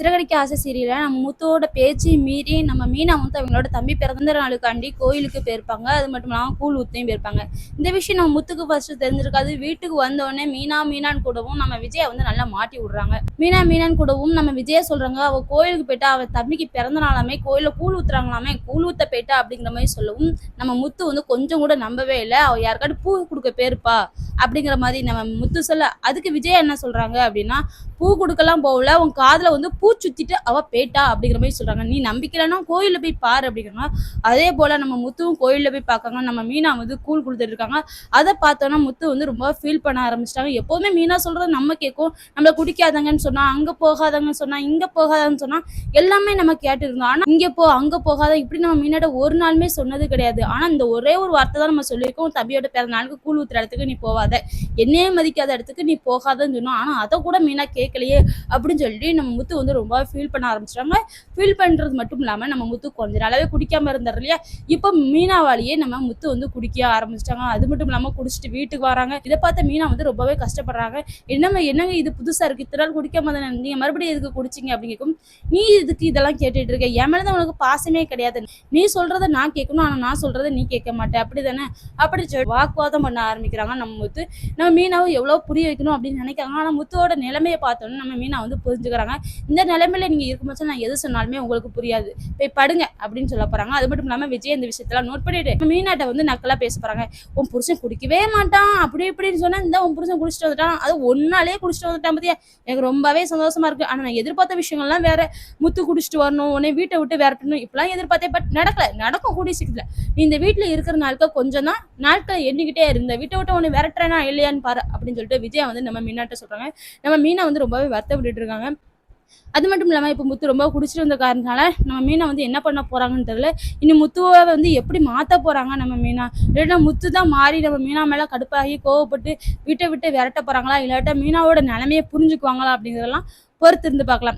சிறகடிக்க ஆசை சீரியல்ல நம்ம முத்துவோட பேச்சு மீறி நம்ம மீனா வந்து அவங்களோட தம்பி பிறந்த நாளுக்காண்டி கோயிலுக்கு போயிருப்பாங்க. அது மட்டும் இல்லாமல் கூழ் ஊத்தையும் போயிருப்பாங்க. இந்த விஷயம் நம்ம முத்துக்கு ஃபர்ஸ்ட் தெரிஞ்சிருக்காது. வீட்டுக்கு வந்தோடனே மீனா மீனான்னு கூடவும் நம்ம விஜயா வந்து நல்லா மாட்டி விடுறாங்க. மீனா மீனான்னு கூடவும் நம்ம விஜயா சொல்றாங்க, அவ கோயிலுக்கு போயிட்டா, அவ தம்பிக்கு பிறந்த நாளாமே கோயில கூழ் ஊத்துறாங்களாமே, கூழ் ஊத்த போயிட்டா அப்படிங்கிற மாதிரி சொல்லவும் நம்ம முத்து வந்து கொஞ்சம் கூட நம்பவே இல்லை. அவ யாருக்காட்டு பூ கொடுக்க போயிருப்பா அப்படிங்கிற மாதிரி நம்ம முத்து சொல்ல, அதுக்கு விஜயா என்ன சொல்றாங்க அப்படின்னா, பூ கொடுக்கலாம் போகல, உன் காதுல வந்து பூ சுத்திட்டு அவ பேட்டா அப்படிங்கிற மாதிரி சொல்றாங்க. நீ நம்பிக்கலன்னா கோயில போய் பாரு அப்படிங்கிறாங்க. அதே போல நம்ம முத்துவும் கோயில்ல போய் பார்க்காங்க. நம்ம மீனா வந்து கூழ் கொடுத்துட்டு இருக்காங்க. அதை பார்த்தோன்னா முத்து வந்து ரொம்ப ஃபீல் பண்ண ஆரம்பிச்சிட்டாங்க. எப்போதுமே மீனா சொல்றது நம்ம கேட்கும். நம்மள குடிக்காதங்கன்னு சொன்னா, அங்க போகாதங்கன்னு சொன்னா, இங்க போகாதன்னு சொன்னா, எல்லாமே நம்ம கேட்டு இருந்தோம். ஆனா இங்க போ அங்க போகாத இப்படி நம்ம மீனாட ஒரு நாளுமே சொன்னது கிடையாது. ஆனா இந்த ஒரே ஒரு வார்த்தை தான் நம்ம சொல்லியிருக்கோம், தம்பியோட பிறந்த நாளுக்கு கூழ் ஊத்துற இடத்துக்கு நீ போவாத, என்னையே மதிக்காத இடத்துக்கு நீ போகாதன்னு சொன்னோம். ஆனா அதை கூட மீனா கேட்கலையே அப்படின்னு சொல்லி நம்ம முத்து வந்து ரொம்ப ஃபீல் பண்ண ஆரம்பிச்சிட்டாங்க. ஃபீல் பண்றது மட்டும் இல்லாம நம்ம முத்து கொஞ்ச நாளாவே குடிக்காம இருந்தார் இல்லையா, இப்போ மீனாவாலேயே நம்ம முத்து வந்து குடிக்க ஆரம்பிச்சிட்டாங்க. அது மட்டும் இல்லாம குடிச்சிட்டு வீட்டுக்கு வராங்க. இதை பார்த்த மீனா வந்து ரொம்பவே கஷ்டப்படுறாங்க. என்னங்க இது புதுசா இருக்கு, இத்தனை நாள் குடிக்காம தானே நீங்க மறுபடியும் எதுக்கு குடிச்சிங்க அப்படின்னு கேட்கும். நீ இதுக்கு இதெல்லாம் கேட்டுட்டு இருக்க, என் மேலதான் உனக்கு பாசமே கிடையாது, நீ சொல்றத நான் கேட்கணும், ஆனா நான் சொல்றத நீ கேட்க மாட்டேன் அப்படிதானே அப்படி சொல்லி வாக்குவாதம் பண்ண ஆரம்பிக்கிறாங்க நம்ம முத்து. நம்ம மீனாவும் எவ்வளவு புரிய வைக்கணும் அப்படின்னு நினைக்கிறாங்க. ஆனா முத்துவோட நிலைமையை பார்த்தோன்னு நம்ம மீனா வந்து புரிஞ்சுக்கிறாங்க. இந்த நிலைமையில நீங்க இருக்கும்போது நான் எது சொன்னாலுமே உங்களுக்கு புரியாது, போய் படுங்க அப்படின்னு சொல்ல போறாங்க. அது மட்டும் இல்லாம விஜய் இந்த விஷயத்தெல்லாம் நோட் பண்ணிட்டு மீனாட்ட வந்து நக்கலா பேச போறாங்க. உன் புருஷன் குடிக்கவே மாட்டான் அப்படி இப்படின்னு சொன்னா, இந்த உன் புருஷன் குடிச்சிட்டு வந்துட்டான், அது ஒன்னாலே குடிச்சிட்டு வந்துட்டான் பத்தியா, எனக்கு ரொம்பவே சந்தோஷமா இருக்கு. ஆனா நான் எதிர்பார்த்த விஷயங்கள்லாம் வேற, முத்து குடிச்சிட்டு வரணும், உடனே வீட்டை விட்டு விரட்டணும், இப்பெல்லாம் எதிர்பார்த்தேன். பட் நடக்கல, நடக்கும் கூடிய சீக்கிரத்துல. நீ இந்த வீட்டுல இருக்கிற நாட்கள் கொஞ்சம் தான், நாட்கள் எண்ணிக்கிட்டே இருந்த வீட்டை விட்டு உன்னை விரட்டுறேனா இல்லையான்னு பாரு அப்படின்னு சொல்லிட்டு விஜயா வந்து நம்ம மீனாட்ட சொல்றாங்க. நம்ம மீனா வந்து ரொம்பவே வருத்தப்பட்டு இருக்காங்க. அது மட்டும் இல்லாமல் இப்போ முத்து ரொம்ப குடிச்சிட்டு வந்த காரணத்தினால நம்ம மீனா வந்து என்ன பண்ண போறாங்கன்னு தெரியல. இன்னும் முத்துவை வந்து எப்படி மாற்ற போறாங்க நம்ம மீனா, இல்லைன்னா முத்து தான் மாறி நம்ம மீனா மேலே கடுப்பாகி கோவப்பட்டு வீட்டை விட்டு விரட்ட போறாங்களா, இல்லாட்டா மீனாவோட நிலைமையை புரிஞ்சுக்குவாங்களா அப்படிங்கிறதெல்லாம் பொறுத்து இருந்து பார்க்கலாம்.